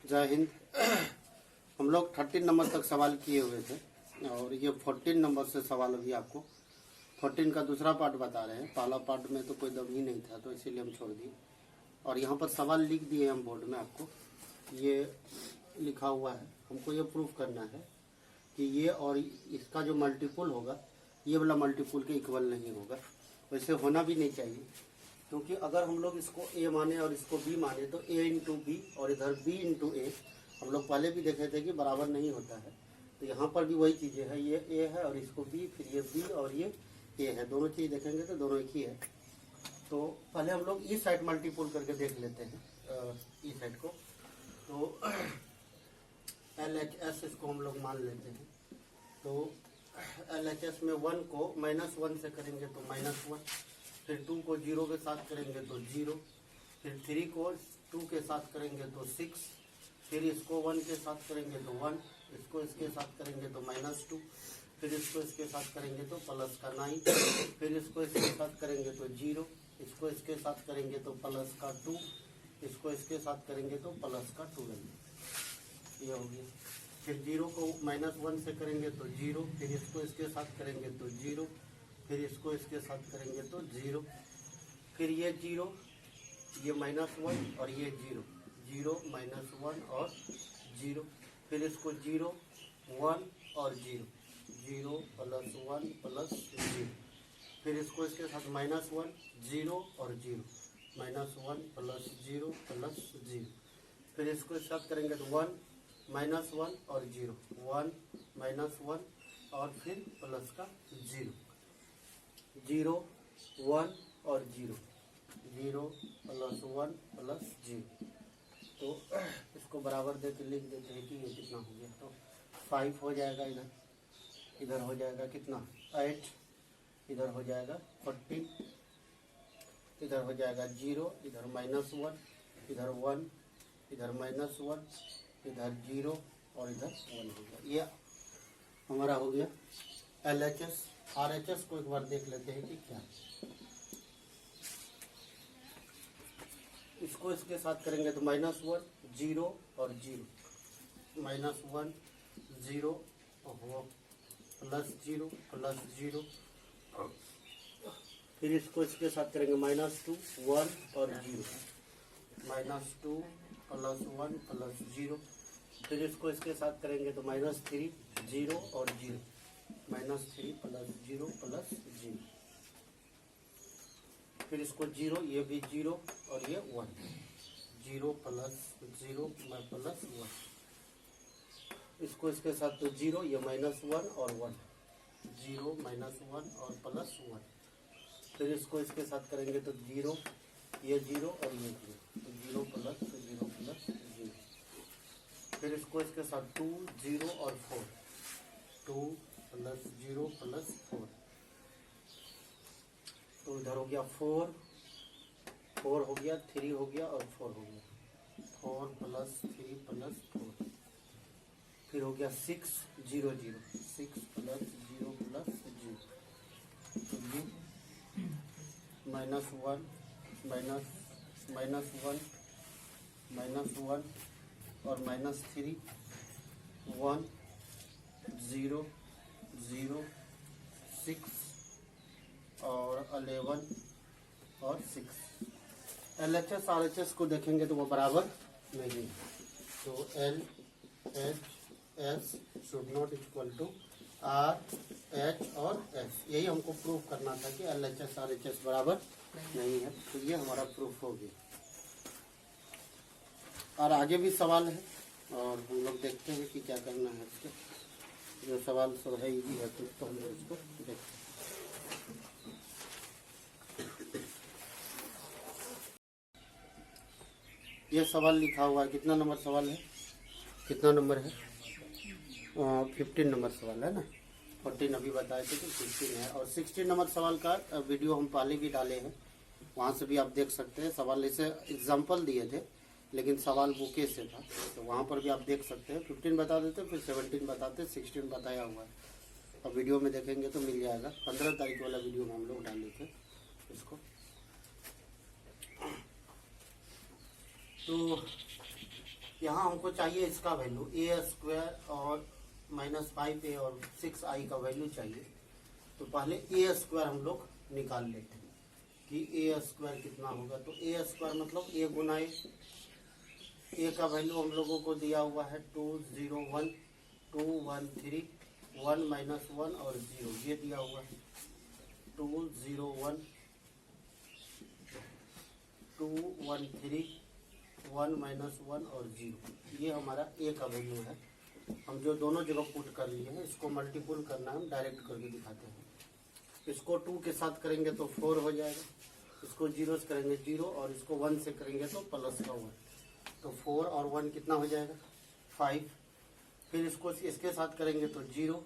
जय हिंद। हम लोग 13 नंबर तक सवाल किए हुए थे और ये 14 नंबर से सवाल अभी आपको 14 का दूसरा पार्ट बता रहे हैं। पहला पार्ट में तो कोई दम ही नहीं था तो इसीलिए हम छोड़ दिए। और यहाँ पर सवाल लिख दिए हम बोर्ड में, आपको ये लिखा हुआ है। हमको ये प्रूफ करना है कि ये और इसका जो मल्टीपुल होगा ये वाला मल्टीपुल के इक्वल नहीं होगा। वैसे होना भी नहीं चाहिए, क्योंकि अगर हम लोग इसको a माने और इसको b माने तो a इंटू बी और इधर b इंटू ए, हम लोग पहले भी देखे थे कि बराबर नहीं होता है। तो यहाँ पर भी वही चीज़ें है, ये a है और इसको b, फिर ये b और ये a है। दोनों चीज़ देखेंगे तो दोनों एक ही है। तो पहले हम लोग इस साइड मल्टीपुल करके देख लेते हैं, इस साइड को। तो LHS इसको हम लोग मान लेते हैं। तो LHS में 1 को -1 से करेंगे तो -1, फिर 2 को 0 के साथ करेंगे तो 0, फिर 3 को 2 के साथ करेंगे तो 6, फिर इसको 1 के साथ करेंगे तो 1, इसको इसके साथ करेंगे तो -2, फिर इसको इसके साथ करेंगे तो प्लस का 9, फिर इसको इसके साथ करेंगे तो 0, इसको इसके साथ करेंगे तो प्लस का 2, इसको इसके साथ करेंगे तो प्लस का 12। ये हो गया। फिर 0 को -1 से करेंगे तो 0, फिर इसको इसके साथ करेंगे तो 0, फिर इसको इसके साथ करेंगे तो 0, फिर ये 0, ये -1 और ये 0, 0 -1 और 0, फिर इसको 0 1 और 0, 0 + 1 + 0, फिर इसको इसके साथ -1 0 और 0, -1 + 0 + 0, फिर इसको इसके साथ करेंगे तो 1 -1 और 0, 1 -1 और फिर प्लस का 0, 0 1 और 0, 0 + 1 + 0। तो इसको बराबर दे के लिख देते हैं कि ये कितना हो गया। तो 5 हो जाएगा, इधर हो जाएगा कितना 8, इधर हो जाएगा 14, इधर हो जाएगा 0, इधर -1, इधर 1, इधर -1, इधर 0 और इधर 1 हो गया। ये हमारा हो गया LHS। RHS को एक बार देख लेते हैं कि क्या। इसको इसके साथ करेंगे तो -1 0 और 0, -1 0 +0 +0, फिर इसको इसके साथ करेंगे -2 1 और 0, -2 + 1 + 0, फिर इसको इसके साथ करेंगे तो -3 0 और 0, -3 + 0 + 0, फिर इसको 0, ये भी 0 और ये 1, 0 + 0 + 1, इसको इसके साथ तो 0, ये -1 और 1, 0 -1 और +1, फिर इसको इसके साथ करेंगे तो 0, ये 0 और ये 0, 0 + 0 + 0, फिर इसको इसके साथ 2 0 और 4, 2 + 0 + 4, तो इधर हो गया 4 हो गया, 3 हो गया और 4 हो गया, 4 + 3 + 4, फिर हो गया 6 0 0, 6 + 0 + 0, -1 -1 और -3, 1 0 0 6 और 11 और 6। LHS RHS को देखेंगे तो वो बराबर नहीं है। तो LHS should not equal to RH और S। यही हमको प्रूफ करना था कि LHS RHS बराबर नहीं है। तो ये हमारा प्रूफ हो गया। और आगे भी सवाल है और हम लोग देखते हैं कि क्या करना है इसके। जो सवाल सब है इजी है तो हम लोग इसको देखते हैं। ये सवाल लिखा हुआ है, कितना नंबर सवाल है, कितना नंबर है, 15 नंबर सवाल है ना। 14 अभी बताए थे कि 15 है। और 16 नंबर सवाल का वीडियो हम पहले भी डाले हैं, वहाँ से भी आप देख सकते हैं। सवाल ऐसे एग्जाम्पल दिए थे लेकिन सवाल बुके से था, तो वहाँ पर भी आप देख सकते हैं। 15 बता देते, फिर 17 बताते, 16 बताया हुआ है। और वीडियो में देखेंगे तो मिल जाएगा। 15 तारीख वाला वीडियो में हम लोग डाले थे इसको। तो यहाँ हमको चाहिए इसका वैल्यू ए स्क्वायर और -5a और 6i का वैल्यू चाहिए। तो पहले ए स्क्वायर हम लोग निकाल लेते हैं कि ए स्क्वायर कितना होगा। तो ए स्क्वायर मतलब ए गुना ए का वैल्यू हम लोगों को दिया हुआ है 201 213 1 -1 और 0 ये दिया हुआ है 201 213 1 -1 और 0 ये हमारा ए का वैल्यू है। हम जो दोनों जगह पुट कर लिए हैं इसको मल्टीपुल करना है, हम डायरेक्ट करके दिखाते हैं। इसको 2 के साथ करेंगे तो 4 हो जाएगा, इसको 0 से करेंगे 0 और इसको 1 से करेंगे तो प्लस का 1। तो 4 और 1 कितना हो जाएगा 5। फिर इसको इसके साथ करेंगे तो 0,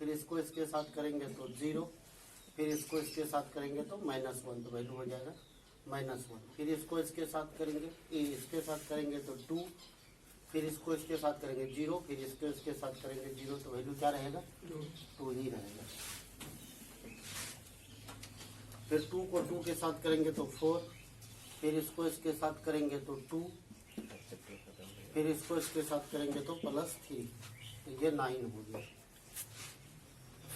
फिर इसको इसके साथ करेंगे तो 0, फिर इसको इसके साथ करेंगे तो -1 तो वैल्यू हो जाएगा -1। फिर इसको इसके साथ करेंगे इसके साथ करेंगे तो 2, फिर इसको इसके साथ करेंगे 0, फिर इसको इसके साथ करेंगे 0 तो वैल्यू क्या रहेगा 2 ही रहेगा। फिर 2 को 2 के साथ करेंगे तो 4, फिर इसको इसके साथ करेंगे तो 2, फिर इसको इसके साथ करेंगे तो +3 तो ये 9 हो गया।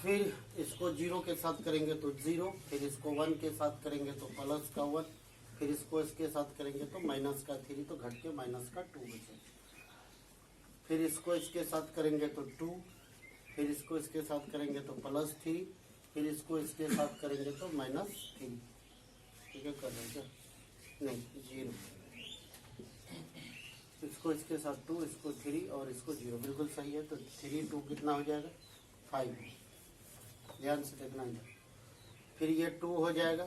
फिर इसको 0 के साथ करेंगे तो 0, फिर इसको 1 के साथ करेंगे तो प्लस का 1, फिर इसको इसके साथ करेंगे तो -3 तो घट के -2 बचेगा। फिर इसको इसके साथ करेंगे तो 2, फिर इसको इसके साथ करेंगे तो +3, फिर इसको इसके साथ करेंगे तो -3। ठीक है कर रहे हैं क्या नहीं 0, इसको इसके साथ 2, इसको 3 और इसको 0 बिल्कुल सही है। तो 3 2 कितना हो जाएगा 5, ध्यान से देखना है। फिर ये 2 हो जाएगा,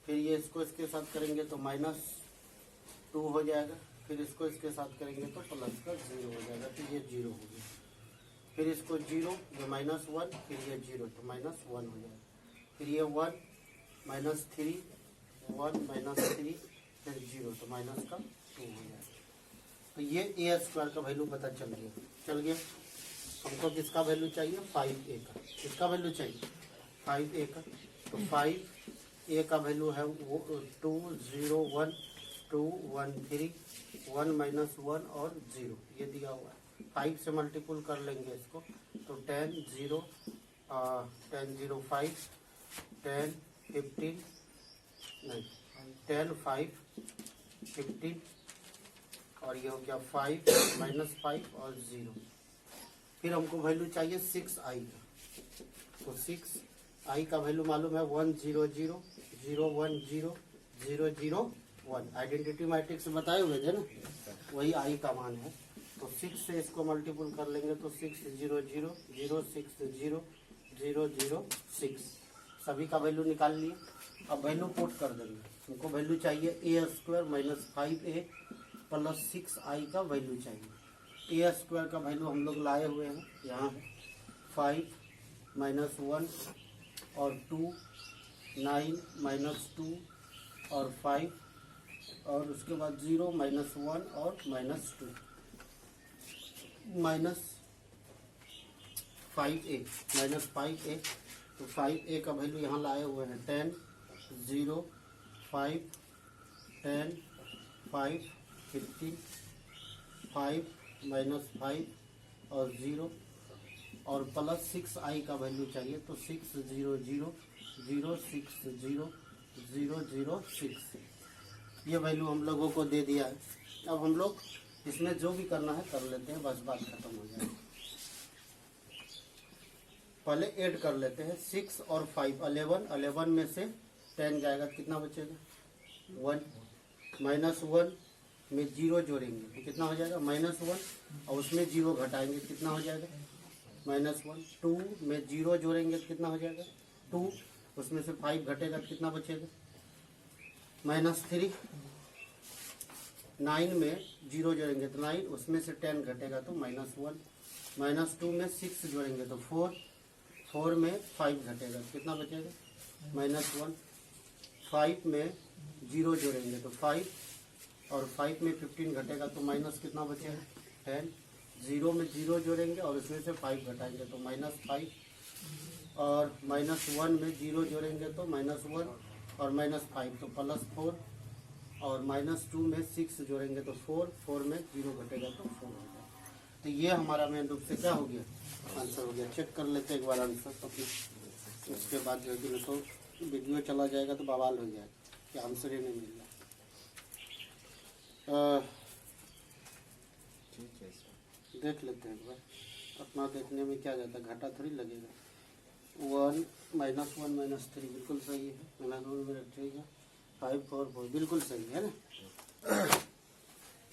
फिर ये इसको इसके साथ करेंगे तो -2 हो जाएगा, फिर इसको इसके साथ करेंगे तो प्लस का 0 हो जाएगा तो ये 0 हो गया। फिर इसको 0 ये -1, फिर ये 0 तो -1 हो जाएगा। फिर ये 1 -3 1 -3 फिर 0 तो माइनस का 2 हो जाएगा। तो ये ए स्क्वायर का वैल्यू पता चल गया। हमको किसका वैल्यू चाहिए 5a का। किसका वैल्यू चाहिए 5a का। तो 5a का वैल्यू है वो 201 213 1 -1 और 0 ये दिया हुआ है। 5 से मल्टीपुल कर लेंगे इसको तो 10 0 10 0 5 10 15 नहीं 10 5 15 और ये हो गया 5 -5 और 0। फिर हमको वैल्यू चाहिए 6i का। तो 6i का वैल्यू मालूम है 1 0 0 0 1 0 0 0 1 आइडेंटिटी मैट्रिक्स बताए हुए थे ना, वही i का मान है। तो 6 से इसको मल्टीपल कर लेंगे तो 6 0 0 0 6 0 0 0 6 सभी का वैल्यू निकाल लिए। अब वैल्यू पुट कर देंगे। हमको वैल्यू चाहिए a square -5a plus 6i का वैल्यू चाहिए। a स्क्वायर का वैल्यू हम लोग लाए हुए हैं यहाँ है 5 -1 और 2 9 -2 और 5 और उसके बाद 0 -1 और -2 -5a तो 5a का वैल्यू यहाँ लाए हुए हैं 10 0 5 10 5 15 5 -5 और 0 और प्लस 6i का वैल्यू चाहिए। तो 6 0 0 0 6 0 0 0 6 ये वैल्यू हम लोगों को दे दिया है। अब हम लोग इसमें जो भी करना है कर लेते हैं, बस बात खत्म हो जाएगी। पहले ऐड कर लेते हैं 6 और 5 11 में से 10 जाएगा कितना बचेगा 1 -1 में 0 जोड़ेंगे तो कितना हो जाएगा -1 और उसमें 0 घटाएंगे कितना हो जाएगा -1 2 में 0 जोड़ेंगे तो कितना हो जाएगा 2 उसमें से 5 घटेगा तो कितना बचेगा -3 9 में 0 जोड़ेंगे तो 9 उसमें से 10 घटेगा तो -1 -2 में 6 जोड़ेंगे तो 4 में 5 घटेगा तो कितना बचेगा -1 5 में 0 जोड़ेंगे तो 5 और 5 में 15 घटेगा तो माइनस कितना बचेगा 10 0 में 0 जोड़ेंगे और उसमें से 5 घटाएंगे तो -5 और -1 में 0 जोड़ेंगे तो -1 और -5 तो +4 और -2 में 6 जोड़ेंगे तो 4, 4 में 0 घटेगा तो 4 हो जाएगा। तो ये हमारा मेन रूप से क्या हो गया, आंसर हो गया। चेक कर लेते एक बार आंसर, तो फिर उसके बाद जो है तो वीडियो चला जाएगा तो बवाल हो जाएगा कि आंसर ही नहीं मिल रहा। देख लेते हैं एक बार, अपना देखने में क्या जाता है, घाटा थोड़ी लगेगा। 1 -1 -3 बिल्कुल सही है, -1 5 4 4 बिल्कुल सही है ना,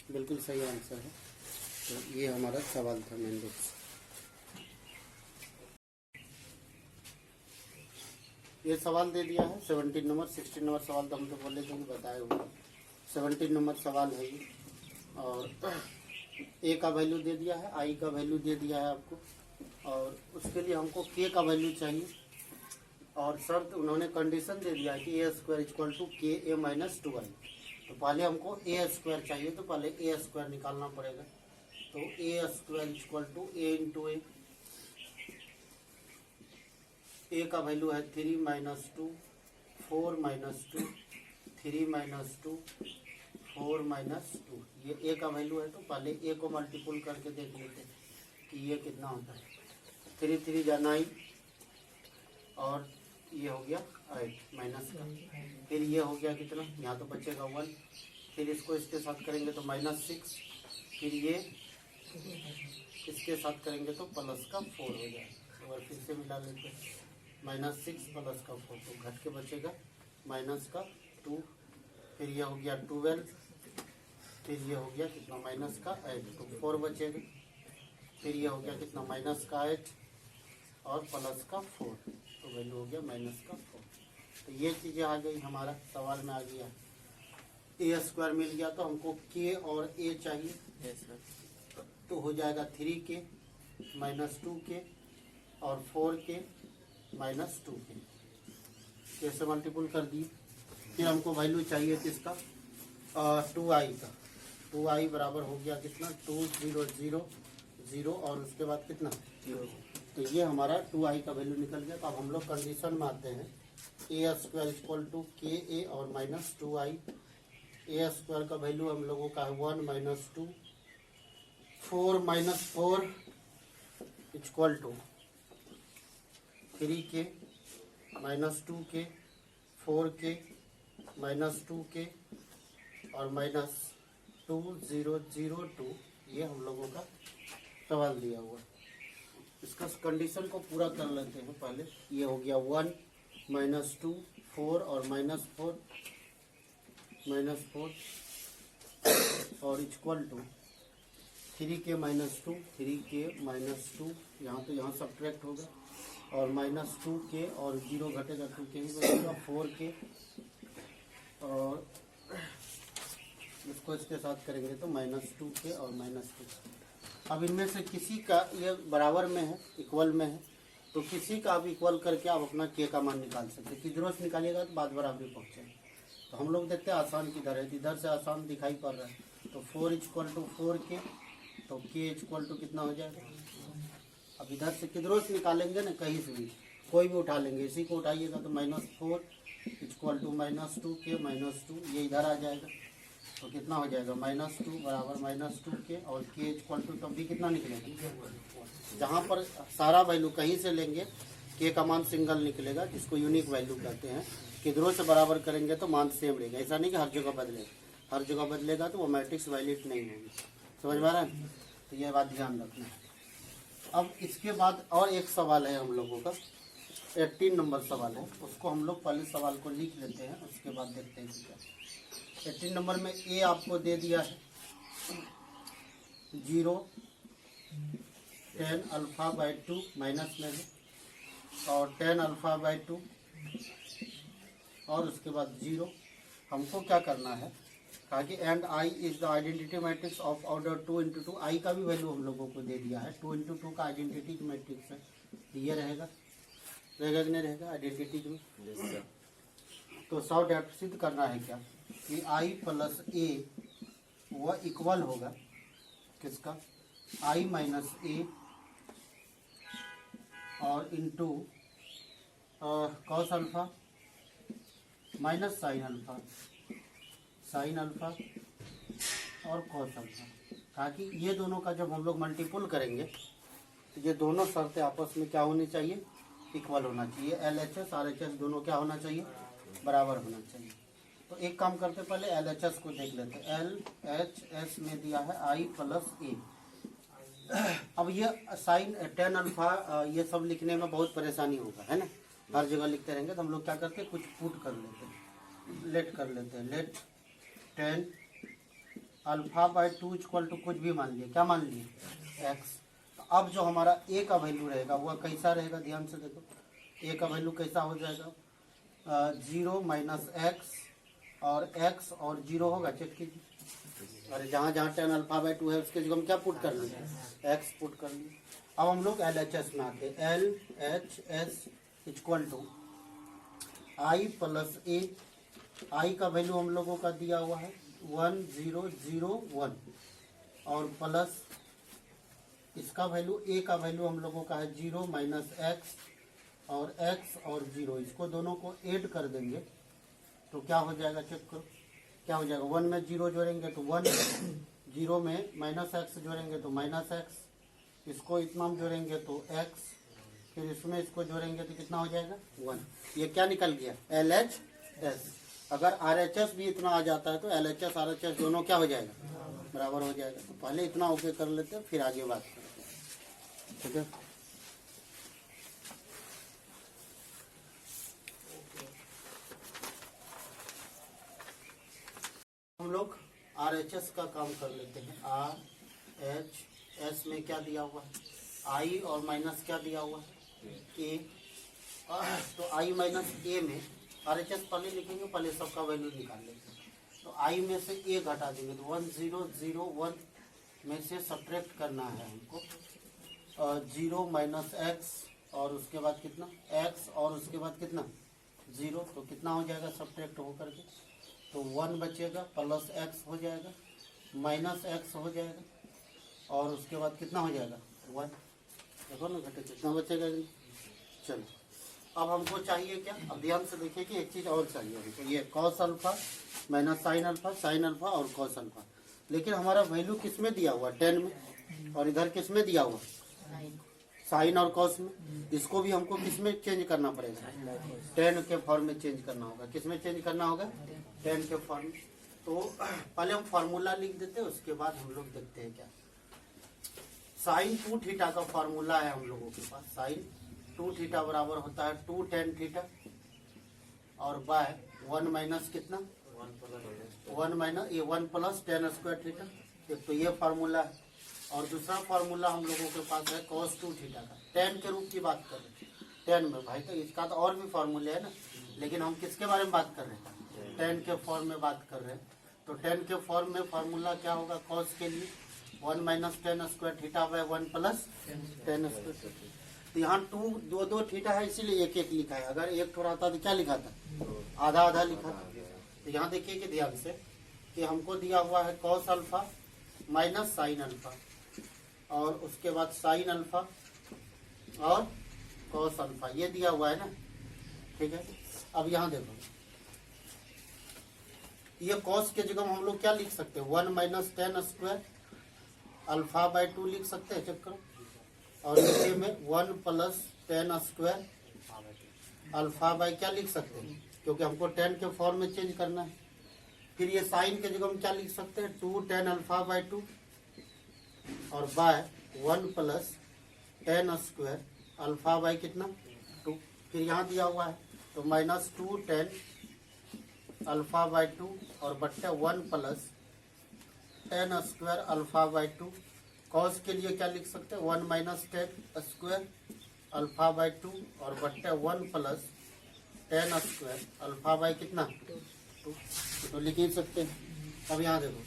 बिल्कुल सही आंसर है। तो ये हमारा सवाल था मेन रूप से। ये सवाल दे दिया है 17 नंबर, 16 नंबर सवाल तो हम तो बोले थे बताए हुए। 17 नंबर सवाल है ये, और ए का वैल्यू दे दिया है, आई का वैल्यू दे दिया है आपको, और उसके लिए हमको के का वैल्यू चाहिए, और शर्त उन्होंने कंडीशन दे दिया है कि ए स्क्वायर इक्वल टू के ए माइनस 2 आई। तो पहले हमको ए स्क्वायर चाहिए, तो पहले ए स्क्वायर निकालना पड़ेगा। तो A square equal to A into A का वैल्यू है 3 - 2 4 - 2 3 - 2 4 - 2। ये ए का वैल्यू है, तो पहले ए को मल्टीपल करके देख लेते हैं कि ये कितना होता है। 3 3 जा 9, और ये हो गया 8 माइनस का, फिर ये हो गया कितना, यहाँ तो बचेगा 1, फिर इसको इसके साथ करेंगे तो -6, फिर ये इसके साथ करेंगे तो प्लस का 4 हो जाएगा। तो फिर से मिला लेते हैं, -6 प्लस का 4, तो घट के बचेगा माइनस का 2, फिर ये हो गया 12, फिर ये हो गया कितना माइनस का 8, तो 4 बचेगा, फिर ये हो गया कितना माइनस का 8 और प्लस का 4, तो वैल्यू हो गया माइनस का 4। तो ये चीज़ें आ गई, हमारा सवाल में आ गया। ए स्क्वायर मिल गया, तो हमको के और ए चाहिए, तो हो जाएगा 3 के -2 के और 4 के -2 के, कैसे मल्टीपल कर दिए। फिर हमको वैल्यू चाहिए किसका, 2i का। 2i बराबर हो गया कितना 2 0 0 0, और उसके बाद कितना 0। तो ये हमारा 2i का वैल्यू निकल गया। तो अब हम लोग कंडीशन में आते हैं, ए स्क्वायर इक्वल टू के ए और -2i। ए स्क्वायर का वैल्यू हम लोगों का है 1 - 2 4 - 4 इक्वल टू 3 के -2 के 4 के -2 के और -2 0 0 2। ये हम लोगों का सवाल दिया हुआ। इसका कंडीशन को पूरा कर लेते हैं पहले। ये हो गया 1 -2 4 और -4 और इक्वल टू 3 के -2 3 के -2, यहाँ तो यहाँ सब्ट्रैक्ट होगा, और -2 के और 0 घटेगा 2 के ही बचेगा 4 के, और इसको इसके साथ करेंगे तो -2 के और -2। अब इनमें से किसी का ये बराबर में है, इक्वल में है, तो किसी का आप इक्वल करके आप अपना के का मान निकाल सकते हैं। किधरों से निकालिएगा तो बात बराबरी पहुँचेगा। तो हम लोग देखते हैं आसान किधर है, इधर से आसान दिखाई पड़ रहा है। तो 4 इक्वल टू 4 के, तो के इक्वल टू कितना हो जाएगा। अब इधर से किधरों से निकालेंगे ना, कहीं से भी कोई भी उठा लेंगे, इसी को उठाइएगा तो -4 इक्वल टू -2 के -2, ये इधर आ जाएगा। तो कितना हो जाएगा -2 बराबर -2 के, और के इक्वल टू तब भी कितना निकलेगा। जहाँ पर सारा वैल्यू कहीं से लेंगे, के का मान सिंगल निकलेगा, जिसको यूनिक वैल्यू कहते हैं। किधरों से बराबर करेंगे तो मान सेम रहेगा। ऐसा नहीं कि हर जगह बदलेगा, हर जगह बदलेगा तो वो मैट्रिक्स वैलिड नहीं होगी। समझ में आ रहा है, तो ये बात ध्यान रखना है। अब इसके बाद और एक सवाल है हम लोगों का, 18 नंबर सवाल है, उसको हम लोग पहले सवाल को लिख लेते हैं, उसके बाद देखते हैं क्या। 18 नंबर में ए आपको दे दिया है 0 10 α/2 माइनस में है, और 10 α/2 और उसके बाद 0। हमको क्या करना है, कहा कि and I is the identity matrix of order 2 × 2। आई का भी वैल्यू हम लोगों को दे दिया है, 2 × 2 का आइडेंटिटी मैट्रिक्स है। ये रहेगा कि नहीं रहेगा आइडेंटिटी में। तो शॉर्ट डैट सिद्ध करना है क्या कि आई प्लस ए वह इक्वल होगा किसका, आई माइनस ए और into cos alpha minus sine alpha. Sine alpha और कॉस अल्फा, ताकि ये दोनों का जब हम लोग मल्टीपुल करेंगे तो ये दोनों शर्तें आपस में क्या होनी चाहिए, इक्वल होना चाहिए। LHS RHS दोनों क्या होना चाहिए, बराबर होना चाहिए। तो एक काम करते पहले LHS को देख लेते हैं। LHS में दिया है I प्लस ए। अब ये साइन टेन अल्फा ये सब लिखने में बहुत परेशानी होगा, है ना, हर जगह लिखते रहेंगे। तो हम लोग क्या करते हैं, कुछ पुट कर लेते हैं, लेट कर लेते हैं। Let tan alpha by two equal to कुछ भी मान लिए, क्या मान लिए, एक्स। तो अब जो हमारा ए का वैल्यू रहेगा वह कैसा रहेगा, ध्यान से देखो। ए का वैल्यू कैसा हो जाएगा, 0 माइनस एक्स, और एक्स और 0 होगा, चेक कीजिए। अरे जहाँ जहाँ टेन अल्फा बाई टू है उसके जगह हम क्या पुट कर लिए, एक्स पुट कर लिए। अब हम लोग LHS में आते हैं। LHS equal to I plus A. I का वैल्यू हम लोगों का दिया हुआ है 1001, और प्लस इसका वैल्यू, ए का वैल्यू हम लोगों का है 0 माइनस एक्स, और एक्स और 0, इसको दोनों को ऐड कर देंगे तो क्या हो जाएगा, चेक करो क्या हो जाएगा। 1 में 0 जोड़ेंगे तो 1, 0 में माइनस एक्स जोड़ेंगे तो माइनस एक्स, इसको इतना जोड़ेंगे तो एक्स, फिर इसमें इसको जोड़ेंगे तो कितना हो जाएगा, 1। ये क्या निकल गया, LHS। अगर RHS भी इतना आ जाता है तो LHS RHS दोनों क्या हो जाएगा, बराबर हो जाएगा। तो पहले इतना ओके कर लेते हैं, फिर आगे बात करते हैं, ठीक है। हम लोग RHS का काम कर लेते हैं। RHS में क्या दिया हुआ है, I और माइनस क्या दिया हुआ है, A। तो I माइनस A में RHS पहले लिखेंगे, पहले सबका वैल्यू निकाल लेंगे। तो I में से A घटा देंगे तो 1001 में से सब्ट्रैक्ट करना है हमको 0 माइनस एक्स, और उसके बाद कितना, एक्स, और उसके बाद कितना, 0। तो कितना हो जाएगा सब्ट्रैक्ट होकर के, तो 1 बचेगा, प्लस एक्स हो जाएगा, माइनस एक्स हो जाएगा, और उसके बाद कितना हो जाएगा, 1। देखो ना घटे कितना बचेगा। चलो अब हमको चाहिए क्या, अब ध्यान से देखिए कि एक चीज़ और चाहिए हमको, ये cos alpha minus sine alpha और कॉस अल्फा। लेकिन हमारा वैल्यू किस में दिया हुआ, 10 में, और इधर किस में दिया हुआ, साइन और कॉस में। इसको भी हमको किस में चेंज करना पड़ेगा, 10 के फॉर्म में चेंज करना होगा। किस में चेंज करना होगा, 10 के फॉर्म में। तो पहले हम फार्मूला लिख देते हैं, उसके बाद हम लोग देखते हैं क्या। साइन 2 थीटा का फार्मूला है हम लोगों के पास। साइन 2 थीटा बराबर होता है 2 tan थीटा, और बाय 1 माइनस कितना, 1 माइनस ये 1 प्लस tan स्क्वायर थीटा। एक तो ये फार्मूला है, और दूसरा फार्मूला हम लोगों के पास है cos 2 थीटा का। tan के रूप की बात कर रहे हैं, tan में भाई, तो इसका तो और भी फार्मूले है ना, लेकिन हम किसके बारे में बात कर रहे हैं, tan के फॉर्म में बात कर रहे हैं। तो tan के फॉर्म में फार्मूला क्या होगा, cos के लिए 1 minus tan square theta by 1 plus tan square. तो यहाँ 2 थीटा है, इसीलिए एक एक लिखा है। अगर एक थोड़ा था तो क्या लिखा था, आधा आधा लिखा था। तो यहाँ देखिए कि ध्यान से कि हमको दिया हुआ है cos alpha minus sine alpha, और उसके बाद साइन अल्फा और cos अल्फा, ये दिया हुआ है ना, ठीक है। अब यहाँ देखो, ये cos के जगह हम लोग क्या लिख सकते हैं, 1 minus tan square alpha by 2 लिख सकते हैं, चेक करो। और नीचे में 1 plus tan square alpha by क्या लिख सकते हैं, क्योंकि हमको tan के फॉर्म में चेंज करना है। फिर ये साइन के जगह हम क्या लिख सकते हैं, 2 tan अल्फा बाई 2, और by 1 plus tan square alpha by कितना, 2। फिर यहाँ दिया हुआ है तो माइनस 2 tan अल्फा बाई 2, और बट्टे 1 plus tan square alpha by 2। Cos के लिए क्या लिख सकते हैं, 1 minus tan square alpha by 2, और बट्टे 1 plus tan square alpha by कितना, 2। तो लिख ही सकते हैं। अब यहाँ देखो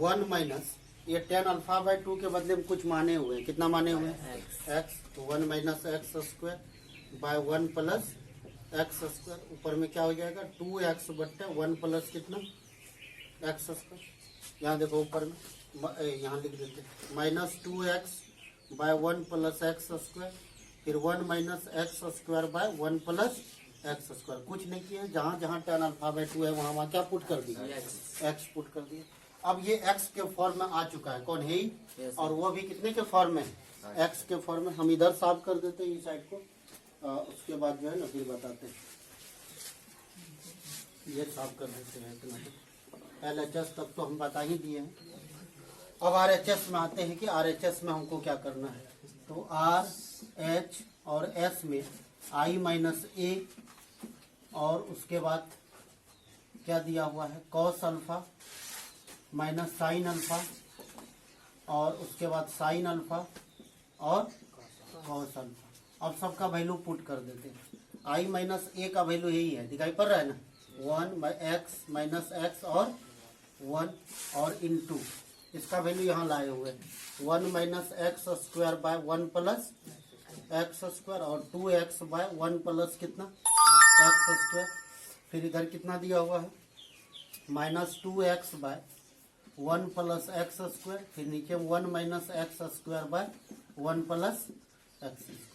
1 माइनस ये tan अल्फा बाई 2 के बदले में कुछ माने हुए हैं, कितना माने हुए हैं, x। तो 1 minus x square by 1 plus x square, ऊपर में क्या हो जाएगा, 2x बट्टे 1 प्लस कितना, एक्स स्क्वायर। यहाँ देखो ऊपर में, यहाँ लिख देते हैं minus 2x by 1 plus x square, फिर 1 minus x square by 1 plus x square. कुछ नहीं किया, जहाँ जहाँ tan अल्फा बाई 2 है वहाँ वहाँ क्या पुट कर दिया, एक्स पुट कर दिया। अब ये एक्स के फॉर्म में आ चुका है, कौन है ही, और वो भी कितने के फॉर्म में, एक्स के फॉर्म में। हम इधर साफ कर देते हैं इस साइड को, उसके बाद जो है ना फिर बताते हैं। ये साफ कर देते हैं इतना। LHS तक तो हम बता ही दिए हैं। अब RHS में आते हैं कि RHS में हमको क्या करना है। तो R, H और S में I माइनस ए, और उसके बाद क्या दिया हुआ है, cos alpha minus sine alpha, और उसके बाद साइन अल्फा और कॉस अल्फा। अब सबका वैल्यू पुट कर देते हैं। I माइनस ए का वैल्यू यही है, दिखाई पड़ रहा है ना, 1 बाई एक्स माइनस एक्स और 1 और इनटू इसका वैल्यू यहाँ लाए हुए हैं, 1 minus x square by 1 plus x square, और 2x बाय 1 प्लस कितना एक्स स्क्वायर। फिर इधर कितना दिया हुआ है, minus 2x by 1 plus x square, फिर नीचे 1 minus x square by 1 plus x square.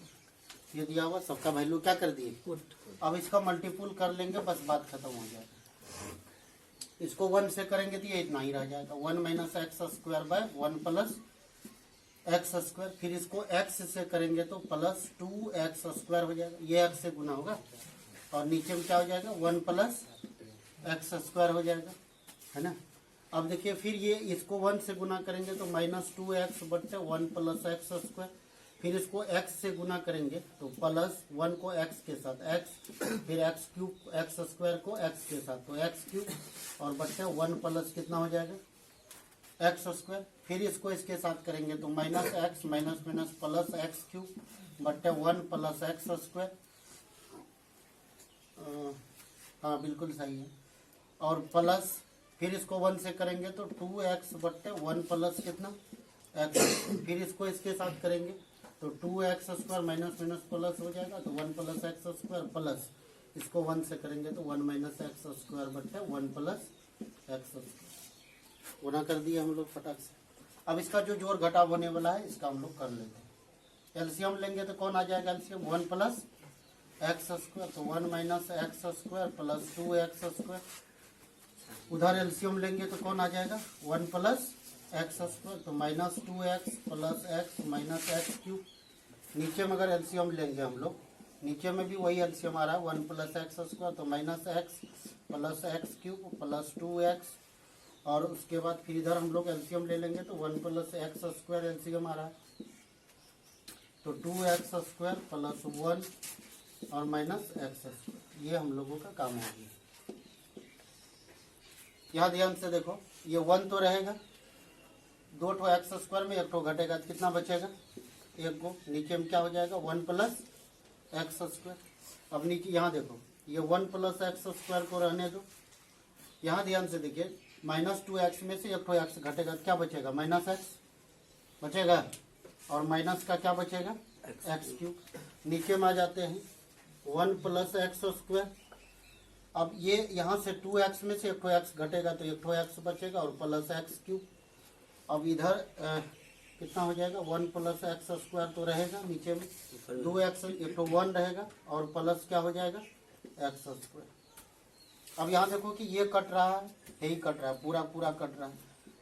ये दिया हुआ, सबका वैल्यू क्या कर दिए। अब इसका मल्टीपुल कर लेंगे, बस बात खत्म हो जाएगा। इसको 1 से करेंगे तो ये इतना ही रह जाएगा, 1 minus x square by 1 plus x square. फिर इसको x से करेंगे तो प्लस 2x स्क्वायर हो जाएगा, ये x से गुना होगा, और नीचे में क्या हो जाएगा, 1 प्लस एक्स स्क्वायर हो जाएगा, है ना। अब देखिए फिर ये इसको 1 से गुना करेंगे तो माइनस 2x बटे 1 प्लस एक्स स्क्वायर। फिर इसको x से गुना करेंगे तो प्लस 1 को x के साथ x, फिर x क्यूब एक्स स्क्वायर को x के साथ, तो x क्यूब और बटे 1 प्लस कितना हो जाएगा एक्स स्क्वायर। फिर इसको इसके साथ करेंगे तो minus x minus minus plus x cube बटे 1 प्लस एक्स स्क्वायर। हाँ बिल्कुल सही है। और प्लस फिर इसको 1 से करेंगे तो 2x बट्टे 1 प्लस कितना x। फिर इसको इसके साथ करेंगे तो 2x square minus minus plus हो जाएगा, तो 1 प्लस एक्स स्क्वायर, प्लस इसको 1 से करेंगे तो 1 माइनस एक्स स्क्वायर बट्टे 1 प्लस एक्स स्क्वायर। गुना कर दिया हम लोग फटाक से। अब इसका जो जोड़ घटाव होने वाला है इसका हम लोग कर लेते हैं। एलसीएम लेंगे तो कौन आ जाएगा, एलसीएम 1 प्लस एक्स स्क्वायर, तो 1 minus x square plus 2x square. उधर एलसीएम लेंगे तो कौन आ जाएगा, 1 प्लस एक्स स्क्वायर, तो minus 2x plus x minus x cube. नीचे में अगर एलसीएम लेंगे हम लोग, नीचे में भी वही एलसीएम आ रहा है, 1 प्लस एक्स स्क्वायर, तो minus x plus x cube plus 2x, और उसके बाद फिर इधर हम लोग एलसीएम ले लेंगे तो 1 प्लस एक्स स्क्वायर एलसीएम आ रहा है, तो 2x स्क्वायर प्लस 1 और माइनस एक्स स्क्वायर। ये हम लोगों का काम हो गया। यहाँ ध्यान से देखो, ये 1 तो रहेगा, 2 ठो एक्स स्क्वायर में 1 ठो घटेगा तो कितना बचेगा, 1 को। नीचे में क्या हो जाएगा, 1 प्लस एक्स स्क्वायर। अब नीचे यहाँ देखो, ये 1 प्लस एक्स स्क्वायर को रहने दो। यहाँ ध्यान से देखिए, माइनस 2x में से 1 ठो एक्स घटेगा तो क्या बचेगा, माइनस एक्स बचेगा, और माइनस का क्या बचेगा, एक्स क्यूब। नीचे में आ जाते हैं, 1 प्लस एक्स स्क्वायर। अब ये यहाँ से 2x में से 1 ठो एक्स घटेगा तो 1 ठो एक्स बचेगा और प्लस एक्स क्यूब। अब इधर कितना हो जाएगा, 1 प्लस एक्स स्क्वायर तो रहेगा, नीचे में 2x 1 ठो 1 रहेगा और प्लस क्या हो जाएगा, एक्स स्क्वायर। अब यहाँ देखो कि ये कट रहा है, यही कट रहा है, पूरा पूरा कट रहा है,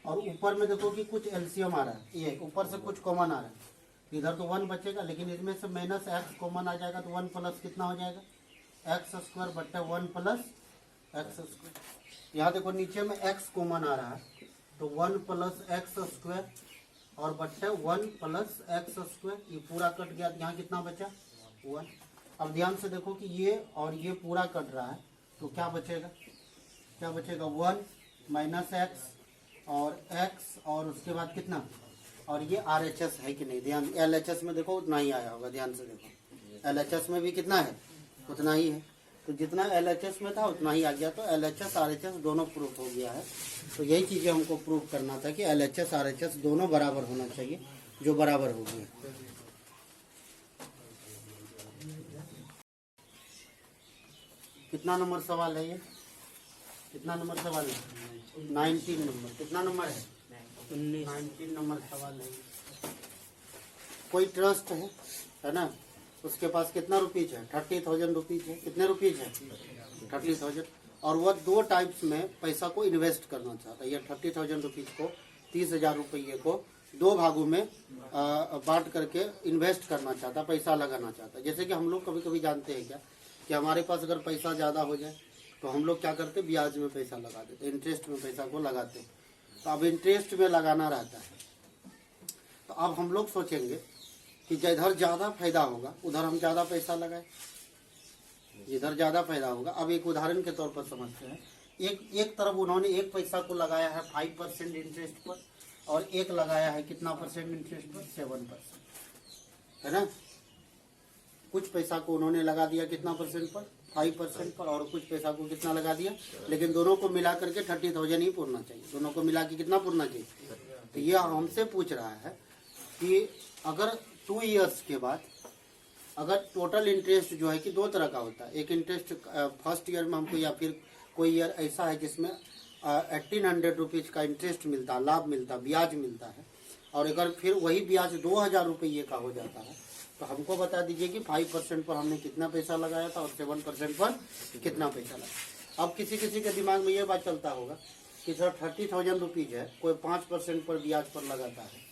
और ऊपर में देखो कि कुछ एलसीएम आ रहा है, ये ऊपर से कुछ कॉमन आ रहा है। इधर तो 1 बचेगा, लेकिन इसमें से माइनस एक्स कॉमन आ जाएगा तो 1 प्लस कितना हो जाएगा, एक्स स्क्वायर बट्टे 1 प्लस एक्स स्क्वायर। यहाँ देखो नीचे में एक्स कॉमन आ रहा है, तो 1 प्लस एक्स स्क्वायर और बट्टे 1 प्लस एक्स स्क्वायर। ये पूरा कट गया, यहाँ कितना बचा, 1। अब ध्यान से देखो कि ये और ये पूरा कट रहा है, तो क्या बचेगा, क्या बचेगा, 1 माइनस एक्स और एक्स, और उसके बाद कितना, और ये RHS है कि नहीं, ध्यान। LHS में देखो उतना ही आया होगा, ध्यान से देखो, LHS में भी कितना है, उतना ही है। तो जितना LHS में था उतना ही आ गया, तो LHS RHS दोनों प्रूफ हो गया है। तो यही चीज़ें हमको प्रूफ करना था कि LHS RHS दोनों बराबर होना चाहिए, जो बराबर हो गया। कितना नंबर सवाल है ये, कितना नंबर सवाल है, 19 नंबर। कितना नंबर है, 19 नंबर सवाल है। कोई ट्रस्ट है ना, उसके पास कितना रुपीज है, 30,000 रुपीज है। कितने रुपीज है, 30,000। और वह 2 टाइप्स में पैसा को इन्वेस्ट करना चाहता है। ये 30,000 रुपीज को, 30,000 रुपये को 2 भागों में बांट करके इन्वेस्ट करना चाहता, पैसा लगाना चाहता। जैसे कि हम लोग कभी कभी जानते हैं क्या कि हमारे पास अगर पैसा ज़्यादा हो जाए तो हम लोग क्या करते, ब्याज में पैसा लगा देते, इंटरेस्ट में पैसा को लगाते। तो अब इंटरेस्ट में लगाना रहता है। तो अब हम लोग सोचेंगे कि जिधर ज़्यादा फायदा होगा उधर हम ज़्यादा पैसा लगाए, जिधर ज़्यादा फायदा होगा। अब एक उदाहरण के तौर पर समझते हैं। एक तरफ उन्होंने एक पैसा को लगाया है 5% इंटरेस्ट पर, और एक लगाया है कितना परसेंट इंटरेस्ट पर, 7%, है ना। कुछ पैसा को उन्होंने लगा दिया कितना परसेंट पर, 5% पर, और कुछ पैसा को कितना लगा दिया, लेकिन दोनों को मिला करके 30,000 ही पूरना चाहिए। दोनों को मिला के कितना पूरना चाहिए। तो ये हमसे पूछ रहा है कि अगर 2 ईयर्स के बाद अगर टोटल इंटरेस्ट जो है कि 2 तरह का होता है। एक इंटरेस्ट फर्स्ट ईयर में हमको, या फिर कोई ईयर ऐसा है जिसमें 1,800 रुपीज का इंटरेस्ट मिलता है, लाभ मिलता है, ब्याज मिलता है। और अगर फिर वही ब्याज 2,000 रुपये का हो जाता है तो हमको बता दीजिए कि 5% पर हमने कितना पैसा लगाया था और 7% पर कितना पैसा लगाया। अब किसी किसी के दिमाग में ये बात चलता होगा कि सर 30,000 रुपीज है, कोई 5% पर ब्याज पर लगाता है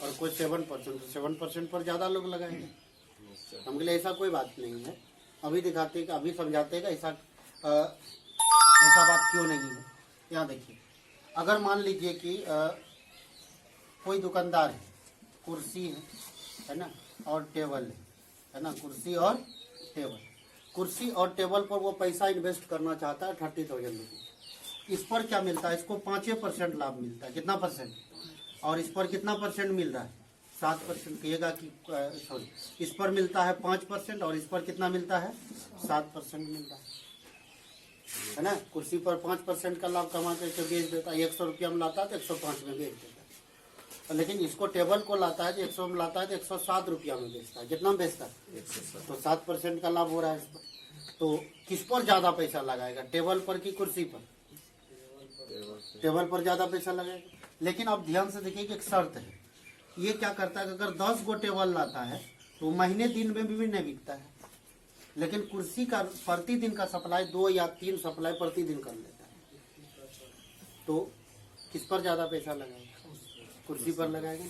और कोई 7%, तो 7% पर ज़्यादा लोग लगाएंगे। हम लिए ऐसा कोई बात नहीं है। अभी दिखाते हैं, अभी समझाते हैं कि ऐसा बात क्यों नहीं है। यहाँ देखिए, अगर मान लीजिए कि कोई दुकानदार है, कुर्सी है ना, और टेबल है ना, कुर्सी और टेबल। कुर्सी और टेबल पर वो पैसा इन्वेस्ट करना चाहता है 30,000 रुपये। इस पर क्या मिलता है, इसको 5% लाभ मिलता है। कितना परसेंट, और इस पर कितना परसेंट मिल रहा है, 7%। कहिएगा कि सॉरी, इस पर मिलता है 5% और इस पर कितना मिलता है, 7% मिल रहा है ना। कुर्सी पर 5% का लाभ कमा करके बेच देता है, 100 रुपया में लाता है तो 105 में बेच देता है। लेकिन इसको टेबल को लाता है तो 100 में लाता है तो 107 रुपया में बेचता है। कितना में बेचता है, तो 7% का लाभ हो रहा है इस पर। तो किस पर ज्यादा पैसा लगाएगा, टेबल पर कि कुर्सी पर, टेबल पर ज्यादा पैसा लगाएगा। लेकिन अब ध्यान से देखिए कि एक शर्त है। ये क्या करता है कि अगर 10 गो टेबल लाता है तो महीने दिन में भी नहीं बिकता है। लेकिन कुर्सी का प्रतिदिन का सप्लाई 2 या 3 सप्लाई प्रतिदिन कर लेता है। तो किस पर ज्यादा पैसा लगाएगा, कुर्सी पर लगाएगा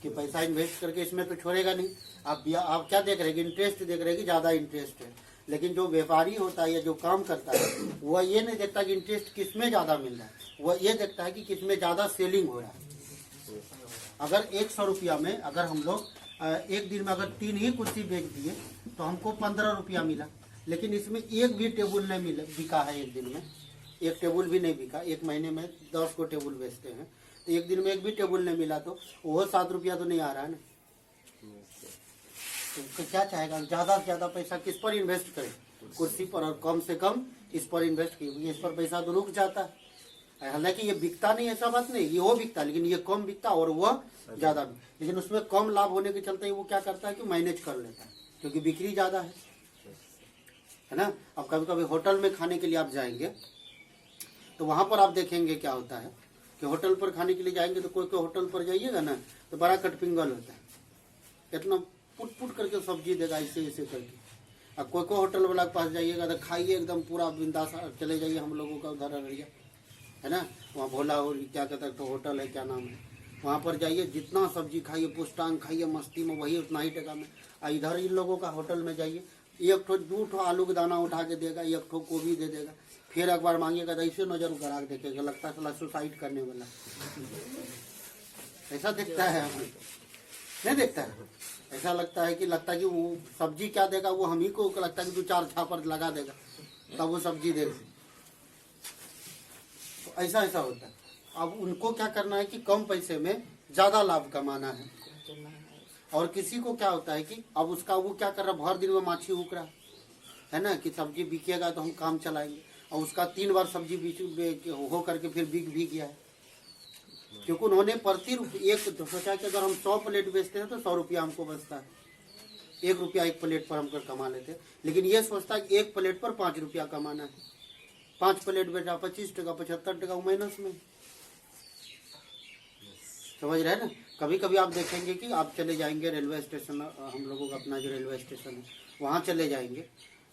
कि पैसा इन्वेस्ट करके इसमें तो छोड़ेगा नहीं। आप क्या देख रहे हैं, इंटरेस्ट देख रहे हैं कि ज्यादा इंटरेस्ट है। लेकिन जो व्यापारी होता है या जो काम करता है वह ये नहीं देखता कि इंटरेस्ट किसमें ज्यादा मिल रहा है, वह ये देखता है कि किसमें ज्यादा सेलिंग हो रहा है। अगर 100 रुपया में अगर हम लोग एक दिन में अगर 3 ही कुर्सी बेच दिए तो हमको 15 रुपया मिला। लेकिन इसमें एक भी टेबल नहीं मिला, बिका है एक दिन में, एक टेबल भी नहीं बिका। एक महीने में 10 को टेबल बेचते हैं तो एक दिन में एक भी टेबल नहीं मिला तो वो 7 रुपया तो नहीं आ रहा है ना। तो क्या चाहेगा, ज्यादा से ज्यादा पैसा किस पर इन्वेस्ट करे, कुर्सी पर, और कम से कम इस पर इन्वेस्ट कीजिए। इस पर पैसा तो रुक जाता है। हालांकि ये बिकता नहीं, ऐसा बात नहीं, ये वो बिकता, लेकिन ये कम बिकता और वह ज्यादा। लेकिन उसमें कम लाभ होने के चलते वो क्या करता है कि मैनेज कर लेता है, क्योंकि बिक्री ज्यादा है ना। अब कभी कभी होटल में खाने के लिए आप जाएंगे तो वहां पर आप देखेंगे क्या होता है कि होटल पर खाने के लिए जाएंगे तो कोई होटल पर जाइएगा ना तो बड़ा कटपिंगल होता है, इतना पुट पुट करके सब्जी देगा ऐसे ऐसे करके। अब कोई होटल वाला के पास जाइएगा तो खाइए एकदम पूरा बिंदास, चले जाइए हम लोगों का उधर अररिया है ना, वहाँ भोला हो क्या कहता है तो होटल है, क्या नाम है, वहाँ पर जाइए जितना सब्जी खाइए, पुष्टांग खाइए मस्ती में, वही उतना ही टका में। इधर इन लोगों का होटल में जाइए, 1 ठो 2 ठो आलू का दाना उठा के देगा, 1 ठो गोभी दे देगा, फिर एक बार मांगेगा तो ऐसे नजर उड़ा के देखेगा, लगता है साला सुसाइड करने वाला। ऐसा दिखता है, हमें नहीं देखता है, ऐसा लगता है कि वो सब्जी क्या देगा वो हम ही को लगता है कि 2-4 छापर लगा देगा तब वो सब्जी देगा। तो ऐसा होता है। अब उनको क्या करना है कि कम पैसे में ज्यादा लाभ कमाना है। और किसी को क्या होता है कि अब उसका वो क्या कर रहा है, भर दिन में माछी उग रहा है ना कि सब्जी बिकेगा तो हम काम चलाएंगे, और उसका 3 बार सब्जी हो करके फिर बिक भी गया है। क्योंकि उन्होंने एक सोचा कि अगर हम 100 प्लेट बेचते हैं तो 100 रुपया हमको बचता है, 1 रुपया 1 प्लेट पर हमको कमा लेते हैं। लेकिन ये सोचता है कि 1 प्लेट पर 5 रुपया कमाना है, 5 प्लेट बेचा 25 टका 75 टका माइनस में, समझ रहे हैं ना। कभी कभी आप देखेंगे कि आप चले जाएंगे रेलवे स्टेशन, हम लोगों का अपना जो रेलवे स्टेशन है वहाँ चले जाएंगे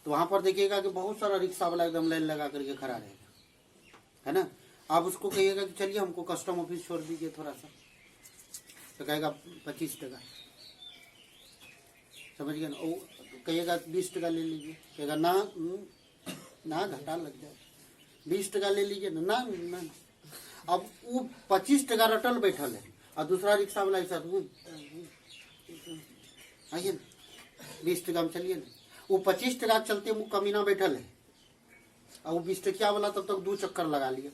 तो वहाँ पर देखिएगा कि बहुत सारा रिक्शा वाला एकदम लाइन लगा करके खड़ा रहेगा, है ना। आप उसको कहिएगा कि चलिए हमको कस्टम ऑफिस छोड़ दीजिए थोड़ा सा, तो कहेगा 25 टका, समझ गए ना। वो कहिएगा 20 टका ले लीजिए, कहेगा ना ना घाटा लग जाए, 20 टका ले लीजिए ना ना ना। अब वो 25 टका रटल बैठल है और दूसरा रिक्शा वाला ऐसा आइए ना 20 टका में चलिए ना। वो 25 टका चलते मुँह कमीना बैठल है और वो 20 टकिया वाला तब तक 2 चक्कर लगा लिया,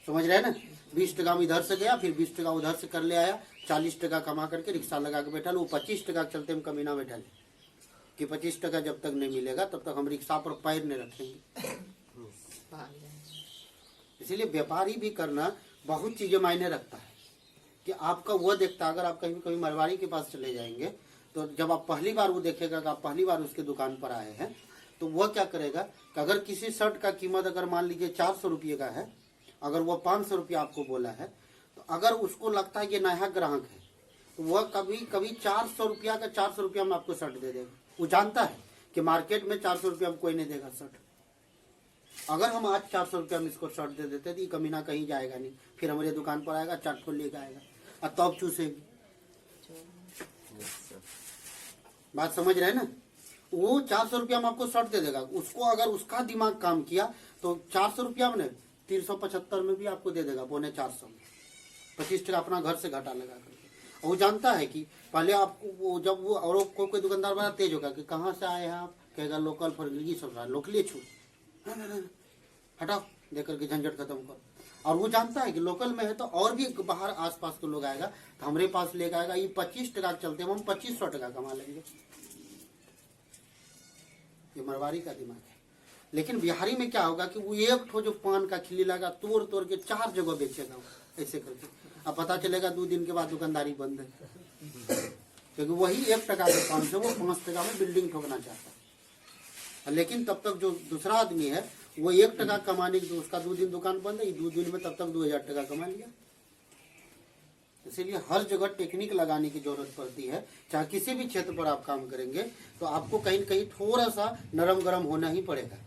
समझ रहे हैं ना। 20 टका में इधर से गया, फिर 20 टका उधर से कर ले आया, 40 टका कमा करके रिक्शा लगा के बैठा। वो 25 टका चलते हम कमीना बैठा ले कि 25 टका जब तक नहीं मिलेगा तब तक हम रिक्शा पर पैर नहीं रखेंगे। इसीलिए व्यापारी भी करना बहुत चीजें मायने रखता है कि आपका वो देखता है। अगर आप कहीं कभी मरवाड़ी के पास चले जाएंगे तो जब आप पहली बार वो देखेगा कि आप पहली बार उसके दुकान पर आए हैं तो वह क्या करेगा कि अगर किसी शर्ट का कीमत अगर मान लीजिए 400 रुपये का है, अगर वो 500 रुपया आपको बोला है, तो अगर उसको लगता है कि नया ग्राहक है तो वह कभी कभी 400 रुपया का 400 रुपया में आपको शर्ट दे देगा। वो जानता है कि मार्केट में 400 रुपया में कोई नहीं देगा शर्ट। अगर हम आज 400 रुपया में इसको शर्ट दे देते तो ये कमीना कहीं जाएगा नहीं, फिर हमारे दुकान पर आएगा, चाट खोल लेकर आएगा और तब चूसेगी। बात समझ रहे हैं ना। वो 400 रुपया में आपको शर्ट दे देगा, उसको अगर उसका दिमाग काम किया तो 400 रुपया में 375 में भी आपको दे देगा, 450 में 25 टका अपना घर से घाटा लगा करके। वो जानता है कि पहले आपको वो जब वो और कोई दुकानदार बड़ा तेज होगा कि कहाँ से आए हैं आप, कहेगा लोकल फर्जी चल रहा है, लोकली छू हटाओ दे करके झंझट खत्म करो। और वो जानता है कि लोकल में है तो और भी बाहर आसपास के लोग आएगा तो हमारे पास लेकर आएगा, ये 25 टका चलते हम 2500 टका कमा लेंगे। ये मरवाड़ी का दिमाग है। लेकिन बिहारी में क्या होगा कि वो एक ठो जो पान का खिली लगा तोड़ तोड़ के 4 जगह बेचेगा ऐसे करके, अब पता चलेगा 2 दिन के बाद दुकानदारी बंद है, क्योंकि वही 1 टका के पान से वो 5 टका में बिल्डिंग ठोकना चाहता है। लेकिन तब तक जो दूसरा आदमी है वो 1 टका कमाने की, तो उसका 2 दिन दुकान बंद है, 2 दिन में तब तक 2000 टका कमा लिया। इसीलिए हर जगह टेक्निक लगाने की जरूरत पड़ती है। चाहे किसी भी क्षेत्र पर आप काम करेंगे तो आपको कहीं न कहीं थोड़ा सा नरम गरम होना ही पड़ेगा।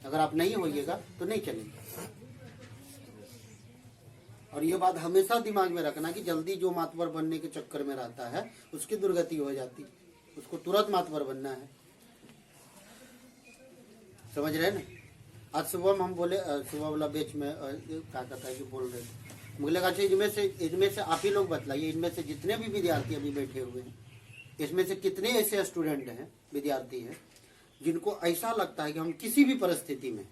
अगर आप नहीं होइएगा तो नहीं चलेगा। और ये बात हमेशा दिमाग में रखना कि जल्दी जो मातबर बनने के चक्कर में रहता है उसकी दुर्गति हो जाती, उसको तुरंत मातबर बनना है, समझ रहे ना। आज सुबह हम बोले, सुबह वाला बेच में क्या कहता है कि बोल रहे थे, मुझे लगा इनमें से आप ही लोग बतलाइए, इनमें से जितने भी विद्यार्थी अभी बैठे हुए हैं इसमें से कितने ऐसे स्टूडेंट हैं, विद्यार्थी हैं जिनको ऐसा लगता है कि हम किसी भी परिस्थिति में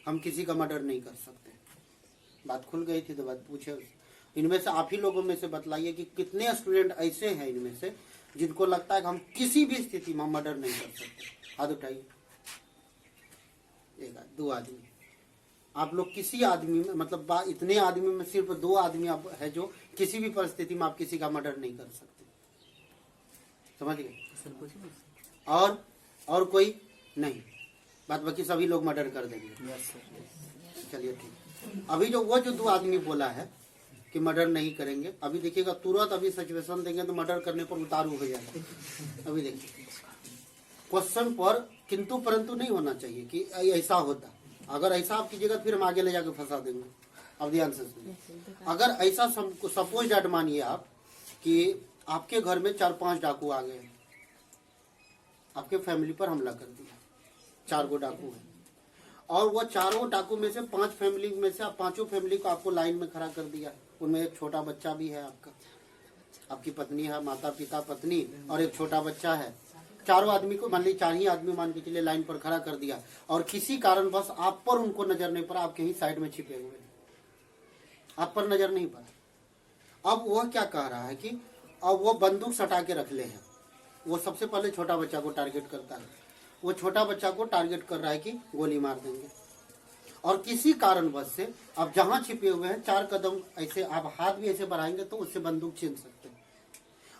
हम किसी का मर्डर नहीं कर सकते। बात खुल गई थी तो बात पूछे। इनमें से आप ही लोगों में से बतलाइए कि कितने स्टूडेंट ऐसे हैं इनमें से जिनको लगता है कि हम किसी भी स्थिति में मर्डर नहीं कर सकते। हाथ उठाइए। 1 2 आदमी। आप लोग किसी आदमी में, मतलब इतने आदमी में सिर्फ 2 आदमी आप है जो किसी भी परिस्थिति में आप किसी का मर्डर नहीं कर सकते, समझ गए। और कोई नहीं, बात बाकी सभी लोग मर्डर कर देंगे। चलिए ठीक। अभी जो 2 आदमी बोला है कि मर्डर नहीं करेंगे, अभी देखिएगा तुरंत अभी सिचुएशन देंगे तो मर्डर करने पर उतारू हो जाएगा। अभी देखिए क्वेश्चन पर किंतु परंतु नहीं होना चाहिए कि ऐसा होता। अगर ऐसा आप कीजिएगा फिर हम आगे ले जाकर फंसा देंगे। अब ध्यान से सुनिए। अगर ऐसा सपोज डैट मानिए आप कि आपके घर में 4-5 डाकू आ गए, आपके फैमिली पर हमला कर दिया, 4 गो डाकू है और वो 4 डाकू में से 5 फैमिली में से आप 5 फैमिली को आपको लाइन में खड़ा कर दिया। उनमें एक छोटा बच्चा भी है, आपकी पत्नी है, माता पिता पत्नी और एक छोटा बच्चा है। 4 आदमी को मान लीजिए 4 ही आदमी मान के चलिए लाइन पर खड़ा कर दिया और किसी कारणवश आप पर उनको नजर नहीं पड़ा, आप कहीं साइड में छिपे हुए हैं, आप पर नजर नहीं पड़ा। अब वह क्या कह रहा है कि अब वो बंदूक सटा के रख ले हैं। वो सबसे पहले छोटा बच्चा को टारगेट करता है। वो छोटा बच्चा को टारगेट कर रहा है कि गोली मार देंगे और किसी कारणवश से आप जहां छिपे हुए हैं 4 कदम ऐसे आप हाथ भी ऐसे बढ़ाएंगे तो उससे बंदूक छीन सकते हैं।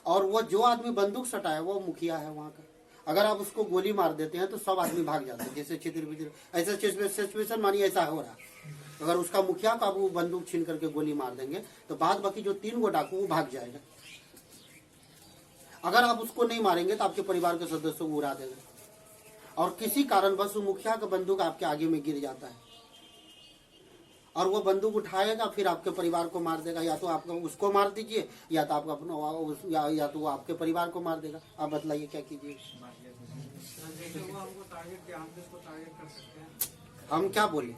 और वो जो आदमी बंदूक सटाया वो मुखिया है वहां का। अगर आप उसको गोली मार देते हैं तो सब आदमी भाग जाते हैं, जैसे छितिर बितिर ऐसा सिचुएशन मानिए ऐसा हो रहा। अगर उसका मुखिया को आप वो बंदूक छीन करके गोली मार देंगे तो बाद बाकी जो 3 गो डाकू वो भाग जाएगा। अगर आप उसको नहीं मारेंगे तो आपके परिवार के सदस्यों को उड़ा देगा और किसी कारणवश वो मुखिया का बंदूक आपके आगे में गिर जाता है और वो बंदूक उठाएगा फिर आपके परिवार को मार देगा। या तो आप उसको मार दीजिए या तो आप अपना या तो वो आपके परिवार को मार देगा। आप बताइए क्या कीजिए। हम क्या बोले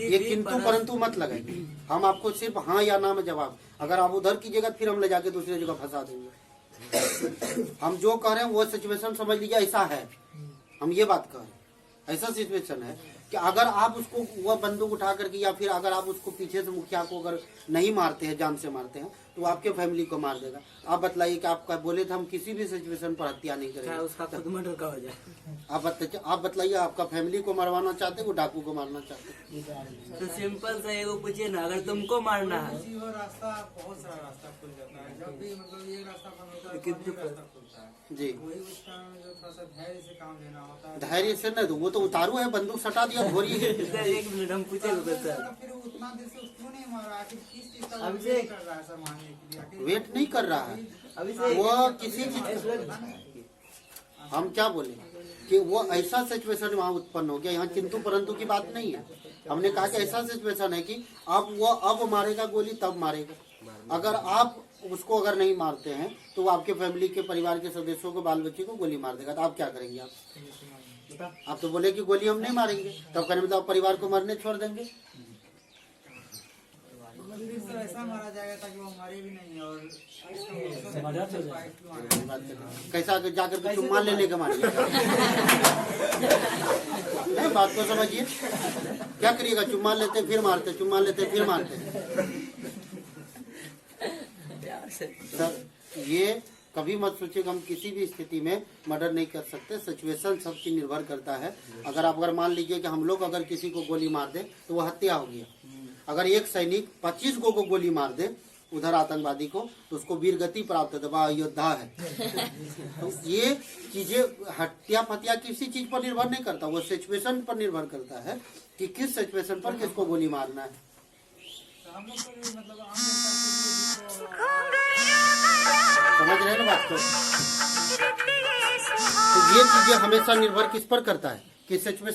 ये किंतु परंतु मत लगाइए। हम आपको सिर्फ हाँ या ना में जवाब, अगर आप उधर कीजिएगा फिर हम ले जाके दूसरी जगह फंसा देंगे। हम जो कह रहे हैं वो सिचुएशन समझ लीजिए ऐसा है। हम ये बात कह रहे हैं ऐसा सिचुएशन है कि अगर आप उसको वह बंदूक उठा करके या फिर अगर आप उसको पीछे से मुखिया को अगर नहीं मारते हैं, जान से मारते हैं, तो वो आपके फैमिली को मार देगा। आप बतलाइए कि आपका बोले थे हम किसी भी सिचुएशन पर हत्या नहीं करेंगे, उसका खुद मर्डर का हो जाए। आप बतलाइए आपका फैमिली को मरवाना चाहते वो डाकू को मारना चाहते? तो सिंपल सा एगो पूछिए ना, अगर तुमको मारना है रास्ता बहुत सारा रास्ता खुल जाता है। जब भी मतलब ये रास्ता बंद होता है कितने रास्ता खुलता है जी। वही उस टाइम जो थोड़ा सा धैर्य से काम लेना होता है। धैर्य से न, वो तो उतारू है, बंदूक सटा दिया घोरी है। सर 1 मिनट हम पूछे सर, फिर उतना देर से उसको नहीं मारा, आखिर किस चीज का अभी वेट कर रहा है सर मारने के लिए? आखिर वेट नहीं कर रहा है अभी से वो किसी चीज। हम क्या बोले कि वो ऐसा सिचुएशन वहाँ उत्पन्न हो गया। यहाँ किंतु परंतु की बात नहीं है। हमने कहा कि ऐसा सिचुएशन है कि अब वो अब मारेगा गोली तब मारेगा। अगर आप उसको अगर नहीं मारते हैं तो वो आपके फैमिली के परिवार के सदस्यों को बाल बच्चे को गोली मार देगा। तो आप क्या करेंगे? आप तो बोले कि गोली हम नहीं मारेंगे, तब कहने मतलब परिवार को मरने छोड़ देंगे। ऐसा मारा जाएगा ताकि वो मरे भी नहीं और कैसा जाकर के चुम्मा लेने का मारिए? नहीं, बात को समझिए। क्या करिएगा? चुम्मा लेते फिर मारते, चुम्मा लेते फिर मारते। सर ये कभी मत सोचिएगा हम किसी भी स्थिति में मर्डर नहीं कर सकते। सिचुएशन सब चीज निर्भर करता है। अगर मान लीजिए कि हम लोग अगर किसी को गोली मार दे तो वो हत्या हो गया। अगर एक सैनिक 25 को गोली मार दे उधर आतंकवादी को तो उसको वीर गति प्राप्त है, वह योद्धा है। तो ये चीजें हत्या फत्या किसी चीज पर निर्भर नहीं करता, वो सिचुएशन पर निर्भर करता है कि किस सिचुएशन पर किसको गोली मारना है। समझ रहे हैं ना बात को? तो ये चीजें हमेशा निर्भर किस पर करता है कि सिचुएशन